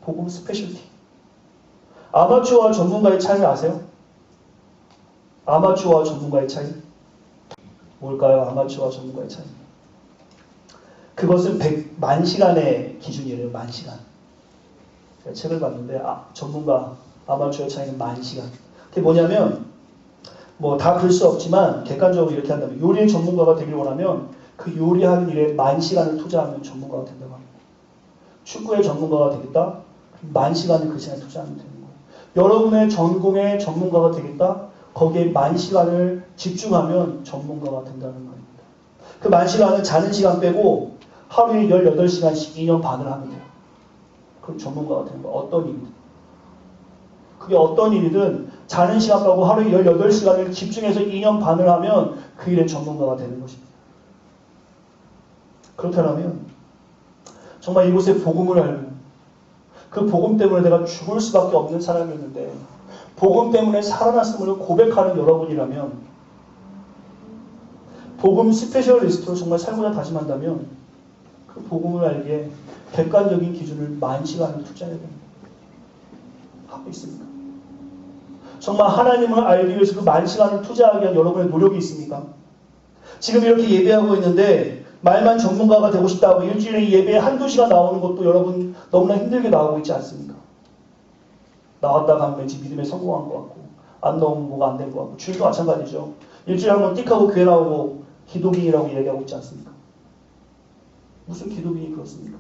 복음 스페셜티. 아마추어와 전문가의 차이를 아세요? 아마추어와 전문가의 차이? 뭘까요? 아마추어와 전문가의 차이. 그것은 100만 시간의 기준이래요. 10,000시간. 제가 책을 봤는데 전문가, 아마추어 차이는 10,000시간. 그게 뭐냐면 뭐 다 그럴 수 없지만 객관적으로 이렇게 한다면 요리의 전문가가 되길 원하면 그 요리하는 일에 10,000시간을 투자하면 전문가가 된다고 합니다. 축구의 전문가가 되겠다? 10,000시간을 그 시간에 투자하면 되는 거예요. 여러분의 전공의 전문가가 되겠다? 거기에 10,000시간을 집중하면 전문가가 된다는 말입니다. 그 10,000시간은 자는 시간 빼고 하루에 18시간씩 2년 반을 하면 돼요. 그럼 전문가가 되는 거예요. 어떤 일이든. 그게 어떤 일이든 자는 시간 빼고 하루에 18시간을 집중해서 2년 반을 하면 그 일의 전문가가 되는 것입니다. 그렇다면 정말 이곳에 복음을 알고 그 복음 때문에 내가 죽을 수밖에 없는 사람이었는데 복음 때문에 살아났음을 고백하는 여러분이라면 복음 스페셜리스트로 정말 살고자 다짐한다면 그 복음을 알기에 객관적인 기준을 10,000시간을 투자해야 됩니다. 하고 있습니까? 정말 하나님을 알기 위해서 그 10,000시간을 투자하기 위한 여러분의 노력이 있습니까? 지금 이렇게 예배하고 있는데 말만 전문가가 되고 싶다고 일주일에 예배에 1-2시간 나오는 것도 여러분 너무나 힘들게 나오고 있지 않습니까? 나왔다 가면 왠지 믿음에 성공한 것 같고 안 나오면 뭐가 안 된 것 같고 주일도 마찬가지죠. 일주일에 한번 띡 하고 교회 나오고 기도빈이라고 얘기하고 있지 않습니까? 무슨 기도빈이 그렇습니까?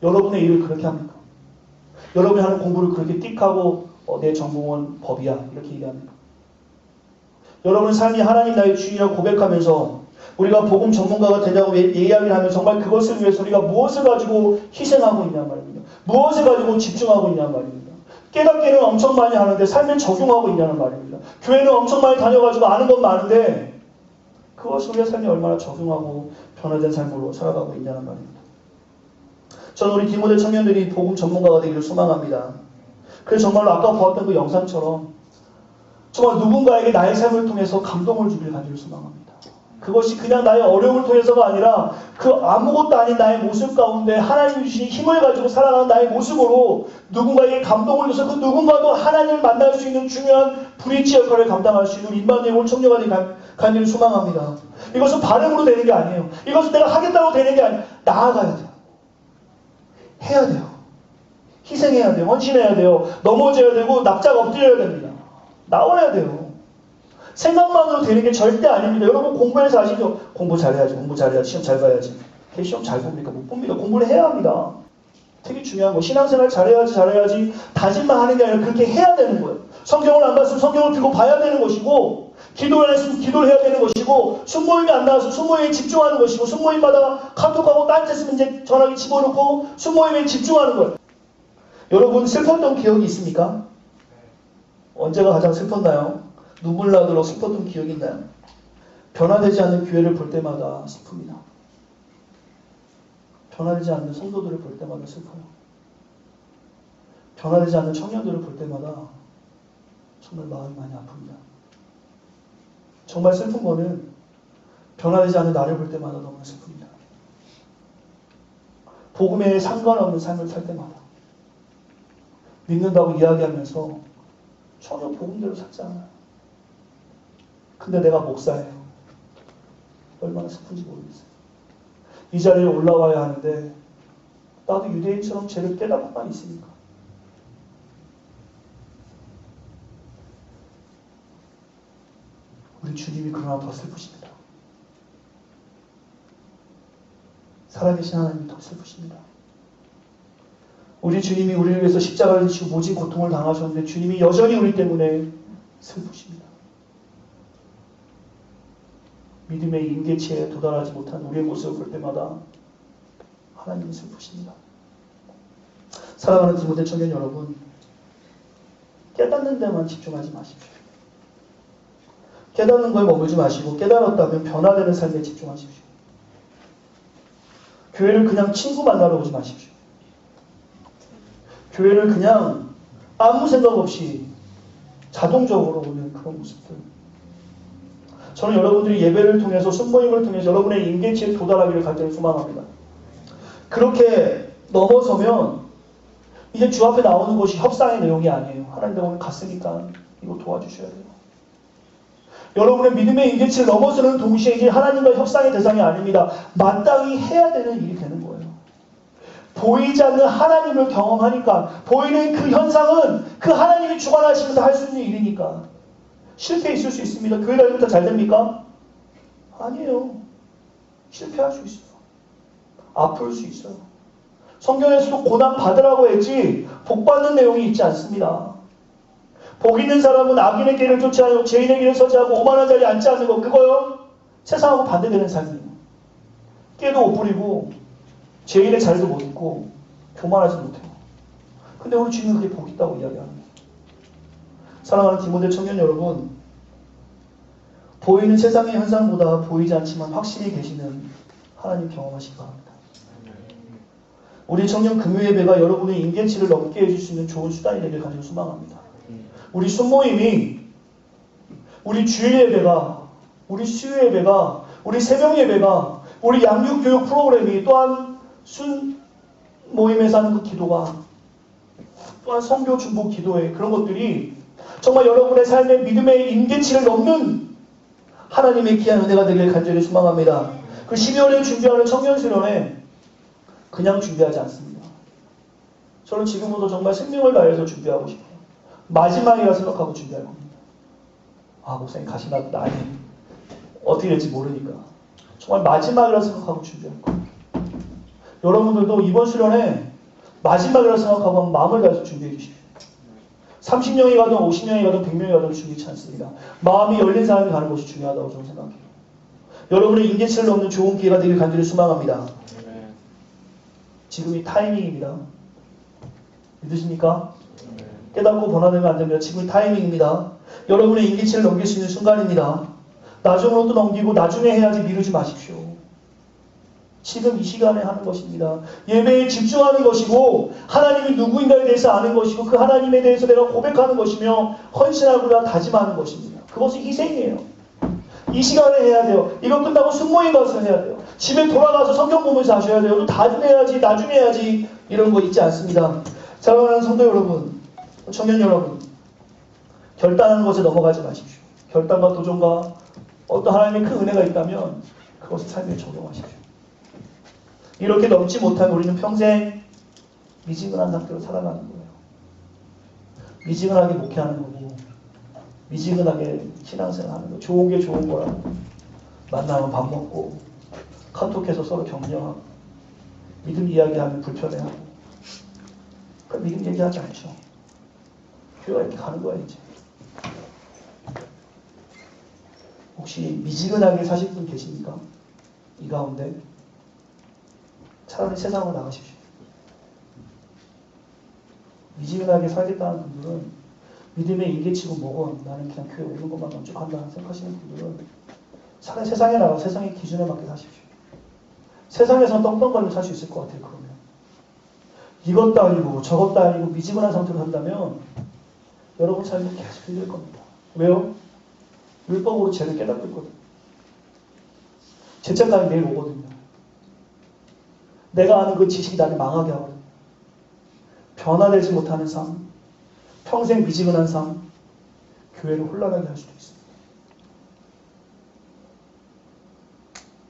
여러분의 일을 그렇게 합니까? 여러분이 하는 공부를 그렇게 띡 하고 내 전공은 법이야 이렇게 얘기합니까? 여러분 삶이 하나님 나의 주인이라고 고백하면서 우리가 복음 전문가가 되자고 이야기를 하면 정말 그것을 위해서 우리가 무엇을 가지고 희생하고 있냐 말입니다. 무엇을 가지고 집중하고 있냐 말입니다. 깨닫기는 엄청 많이 하는데 삶에 적용하고 있냐는 말입니다. 교회는 엄청 많이 다녀가지고 아는 건 많은데 그것을 우리의 삶에 얼마나 적용하고 변화된 삶으로 살아가고 있냐는 말입니다. 저는 우리 디모데 청년들이 복음 전문가가 되기를 소망합니다. 그래서 정말로 아까 보았던 그 영상처럼 정말 누군가에게 나의 삶을 통해서 감동을 주길 가지를 소망합니다. 그것이 그냥 나의 어려움을 통해서가 아니라 그 아무것도 아닌 나의 모습 가운데 하나님이 주신 힘을 가지고 살아가는 나의 모습으로 누군가에게 감동을 줘서 그 누군가도 하나님을 만날 수 있는 중요한 브릿지 역할을 감당할 수 있는 임마누엘 온 청년가 되기를 소망합니다. 이것은 발음으로 되는 게 아니에요. 이것은 내가 하겠다고 되는 게 아니에요. 나아가야 돼요. 해야 돼요. 희생해야 돼요. 헌신해야 돼요. 넘어져야 되고 납작 엎드려야 됩니다. 나와야 돼요. 생각만으로 되는 게 절대 아닙니다. 여러분 공부해서 아시죠? 공부 잘해야지. 공부 잘해야지. 시험 잘 봐야지. 시험 잘 봅니까? 못 봅니다. 공부를 해야 합니다. 되게 중요한 거. 신앙생활 잘해야지. 다짐만 하는 게 아니라 그렇게 해야 되는 거예요. 성경을 안 봤으면 성경을 들고 봐야 되는 것이고 기도를 안 했으면 기도를 해야 되는 것이고 순모임이 안 나와서 순모임에 집중하는 것이고 순모임마다 카톡하고 딴짓으면 이제 전화기 집어넣고 순모임에 집중하는 거예요. 여러분 슬펐던 기억이 있습니까? 언제가 가장 슬펐나요? 눈물 나도록 슬펐던 기억이 있나요? 변화되지 않는 교회를 볼 때마다 슬픕니다. 변화되지 않는 성도들을 볼 때마다 슬퍼요. 변화되지 않는 청년들을 볼 때마다 정말 마음이 많이 아픕니다. 정말 슬픈 거는 변화되지 않는 나를 볼 때마다 너무 슬픕니다. 복음에 상관없는 삶을 살 때마다 믿는다고 이야기하면서 전혀 복음대로 살지 않아요. 근데 내가 목사예요. 얼마나 슬픈지 모르겠어요. 이 자리에 올라와야 하는데 나도 유대인처럼 죄를 깨닫고만 있으니까. 우리 주님이 그러나 더 슬프십니다. 살아계신 하나님이 더 슬프십니다. 우리 주님이 우리를 위해서 십자가를 지시고 모진 고통을 당하셨는데 주님이 여전히 우리 때문에 슬프십니다. 믿음의 임계치에 도달하지 못한 우리의 모습을 볼 때마다 하나님이 슬프십니다. 사랑하는 디모데 청년 여러분, 깨닫는 데만 집중하지 마십시오. 깨닫는 거에 머물지 마시고 깨달았다면 변화되는 삶에 집중하십시오. 교회를 그냥 친구 만나러 오지 마십시오. 교회를 그냥 아무 생각 없이 자동적으로 오는 그런 모습들. 저는 여러분들이 예배를 통해서 순모임을 통해서 여러분의 임계치에 도달하기를 간절히 소망합니다. 그렇게 넘어서면 이제 주 앞에 나오는 것이 협상의 내용이 아니에요. 하나님 오늘 갔으니까 이거 도와주셔야 돼요. 여러분의 믿음의 임계치를 넘어서는 동시에 이제 하나님과 협상의 대상이 아닙니다. 마땅히 해야 되는 일이 되는 거예요. 보이지 않는 하나님을 경험하니까 보이는 그 현상은 그 하나님이 주관하시면서 할 수 있는 일이니까 실패 있을 수 있습니다. 교회 다니면 다 잘 됩니까? 아니에요. 실패할 수 있어요. 아플 수 있어요. 성경에서도 고난 받으라고 했지 복 받는 내용이 있지 않습니다. 복 있는 사람은 악인의 길을 쫓지 않고 죄인의 길을 서지 않고 오만한 자리에 앉지 않는 거 그거요. 세상하고 반대되는 삶이에요. 깨도 못 부리고 죄인의 자리도 못 있고 교만하지 못해요. 근데 오늘 주님은 그게 복 있다고 이야기하는 거예요. 사랑하는 디모데 청년 여러분, 보이는 세상의 현상보다 보이지 않지만 확실히 계시는 하나님 경험하시기 바랍니다. 우리 청년 금요예배가 여러분의 임계치를 넘게 해줄 수 있는 좋은 수단이 되길 간절히 소망합니다. 우리 순모임이, 우리 주일예배가, 우리 수요예배가, 우리 새벽예배가, 우리 양육교육 프로그램이 또한 순모임에서 하는 그 기도가 또한 성교 중보 기도회 그런 것들이 정말 여러분의 삶의 믿음의 임계치를 넘는 하나님의 귀한 은혜가 되길 간절히 소망합니다. 그 12월에 준비하는 청년수련회 그냥 준비하지 않습니다. 저는 지금부터 정말 생명을 다해서 준비하고 싶어요. 마지막이라 생각하고 준비할 겁니다. 아, 목사님 가시나 보다. 아니, 어떻게 될지 모르니까. 정말 마지막이라 생각하고 준비할 거예요. 여러분들도 이번 수련회 마지막이라 생각하고 마음을 다해서 준비해 주십시오. 30명이 가든 50명이 가든 100명이 가든 중요치 않습니다. 마음이 열린 사람이 가는 것이 중요하다고 저는 생각해요. 여러분의 임계치를 넘는 좋은 기회가 되길 간절히 소망합니다. 지금이 타이밍입니다. 믿으십니까? 깨닫고 번화되면 안 됩니다. 지금이 타이밍입니다. 여러분의 임계치를 넘길 수 있는 순간입니다. 나중으로 또 넘기고 나중에 해야지 미루지 마십시오. 지금 이 시간에 하는 것입니다. 예배에 집중하는 것이고 하나님이 누구인가에 대해서 아는 것이고 그 하나님에 대해서 내가 고백하는 것이며 헌신하고자 다짐하는 것입니다. 그것은 희생이에요. 이 시간에 해야 돼요. 이거 끝나고 순모임 가서 해야 돼요. 집에 돌아가서 성경 보면서 하셔야 돼요. 또 나중에 해야지 나중에 해야지 이런 거 있지 않습니다. 사랑하는 성도 여러분, 청년 여러분, 결단하는 것에 넘어가지 마십시오. 결단과 도전과 어떤 하나님의 큰 은혜가 있다면 그것을 삶에 적용하십시오. 이렇게 넘지 못한 우리는 평생 미지근한 상태로 살아가는 거예요. 미지근하게 목회하는 거고 미지근하게 신앙생활 하는 거. 좋은 게 좋은 거야. 만나면 밥 먹고 카톡해서 서로 격려하고 믿음 이야기하면 불편해하고 그 믿음 얘기하지 않죠. 교회가 이렇게 가는 거야 이제. 혹시 미지근하게 사실 분 계십니까? 이 가운데 차라리 세상으로 나가십시오. 미지근하게 살겠다는 분들은 믿음의 임계치고 뭐건 나는 그냥 교회 오는 것만 만족한다 생각하시는 분들은 차라리 세상에 나가서 세상의 기준에 맞게 사십시오. 세상에서는 떵떵거리고 살 수 있을 것 같아요. 그러면 이것도 아니고 저것도 아니고 미지근한 상태로 산다면 여러분 삶이 계속 힘들 겁니다. 왜요? 율법으로 죄를 깨닫고 있거든요. 죄책감이 매일 오거든요. 내가 아는 그 지식이 나를 망하게 하거든요. 변화되지 못하는 삶, 평생 미지근한 삶, 교회를 혼란하게 할 수도 있습니다.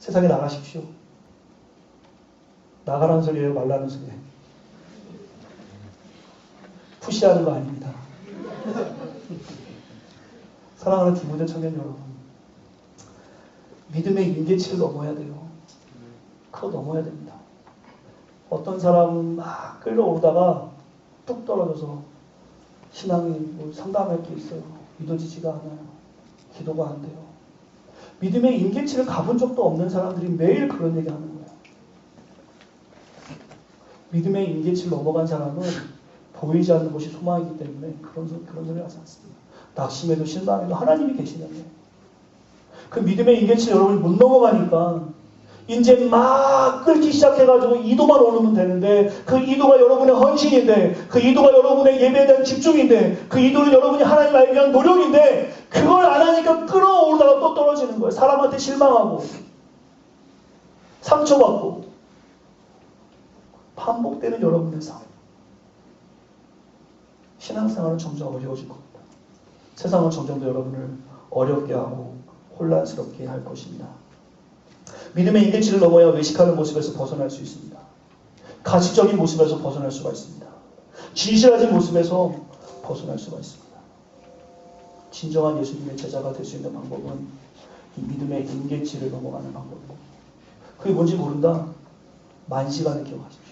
세상에 나가십시오. 나가라는 소리예요? 말라는 소리예요? 푸시하는 거 아닙니다. 사랑하는 디모데 청년 여러분, 믿음의 임계치를 넘어야 돼요. 그거 넘어야 됩니다. 어떤 사람은 막 끌어오르다가 뚝 떨어져서 신앙이 뭐 상담할 게 있어요. 믿어지지가 않아요. 기도가 안 돼요. 믿음의 임계치를 가본 적도 없는 사람들이 매일 그런 얘기 하는 거예요. 믿음의 임계치를 넘어간 사람은 보이지 않는 것이 소망이기 때문에 그런 소리 하지 않습니다. 낙심해도 실망해도 하나님이 계시는데 그 믿음의 임계치를 여러분이 못 넘어가니까 이제 막 끓기 시작해가지고 이도만 오르면 되는데 그 이도가 여러분의 헌신인데 그 이도가 여러분의 예배에 대한 집중인데 그 이도는 여러분이 하나님 알기 위한 노력인데 그걸 안 하니까 끌어오르다가 또 떨어지는 거예요. 사람한테 실망하고 상처받고 반복되는 여러분의 삶. 신앙생활은 점점 어려워질 겁니다. 세상은 점점 더 여러분을 어렵게 하고 혼란스럽게 할 것입니다. 믿음의 임계치를 넘어야 외식하는 모습에서 벗어날 수 있습니다. 가식적인 모습에서 벗어날 수가 있습니다. 진실하진 모습에서 벗어날 수가 있습니다. 진정한 예수님의 제자가 될 수 있는 방법은 이 믿음의 임계치를 넘어가는 방법입니다. 그게 뭔지 모른다? 만시간을 기억하십시오.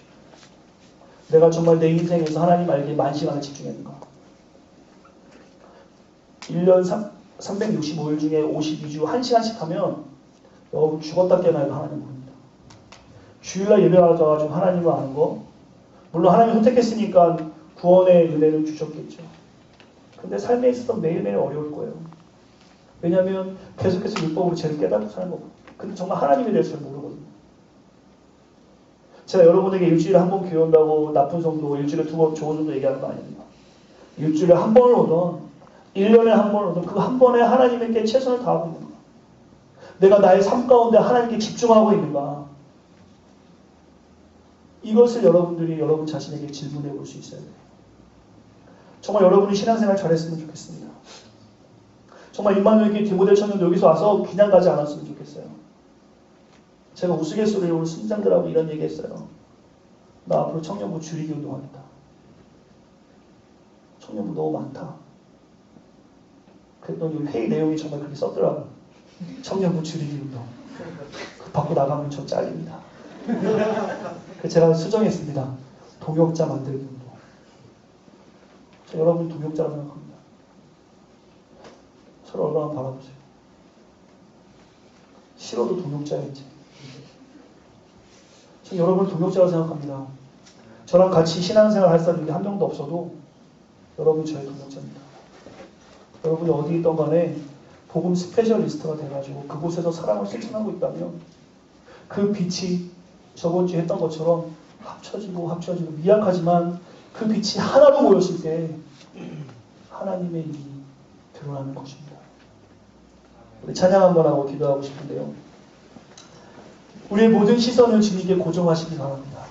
내가 정말 내 인생에서 하나님 알기에 만시간을 집중했는가? 1년 365일 중에 52주 1시간씩 하면 여러분 죽었다 깨어나도 하나님 모릅니다. 주일날 예배 와가지고 하나님을 아는 거, 물론 하나님이 선택했으니까 구원의 은혜를 주셨겠죠. 근데 삶에 있어서 매일매일 어려울 거예요. 왜냐하면 계속해서 율법으로 죄를 깨닫고 사는 거고. 근데 정말 하나님에 대해서 잘 모르거든요. 제가 여러분에게 일주일에 한 번 교회 온다고 나쁜 성도, 일주일에 2번 좋은 성도 얘기하는 거 아닙니다. 일주일에 한 번을 오던, 1년에 한 번을 오던 그 한 번에 하나님께 최선을 다하고 있는 거야. 내가 나의 삶 가운데 하나님께 집중하고 있는가. 이것을 여러분들이 여러분 자신에게 질문해 볼 수 있어야 돼요. 정말 여러분이 신앙생활 잘했으면 좋겠습니다. 정말 임마누엘 디모데 청년도 여기서 와서 그냥 가지 않았으면 좋겠어요. 제가 우스갯소리로 우리 순장들하고 이런 얘기 했어요. 나 앞으로 청년부 줄이기 운동하겠다. 청년부 너무 많다. 그랬더니 회의 내용이 정말 그렇게 썼더라고요. 청년부 줄이기 운동. 받고 나가면 저 잘립니다. 그래서 제가 수정했습니다. 동역자 만들기 운동. 저 여러분이 동역자라고 생각합니다. 서로 얼굴 한번 바라보세요. 싫어도 동역자야지. 저 여러분을 동역자라고 생각합니다. 저랑 같이 신앙생활 할 사람이 한 명도 없어도 여러분 저의 동역자입니다. 여러분이 어디 있던 간에 복음 스페셜리스트가 돼가지고 그곳에서 사랑을 실천하고 있다면 그 빛이 저번 주에 했던 것처럼 합쳐지고 미약하지만 그 빛이 하나로 모였을 때 하나님의 일이 드러나는 것입니다. 우리 찬양 한번 하고 기도하고 싶은데요. 우리의 모든 시선을 주님께 고정하시기 바랍니다.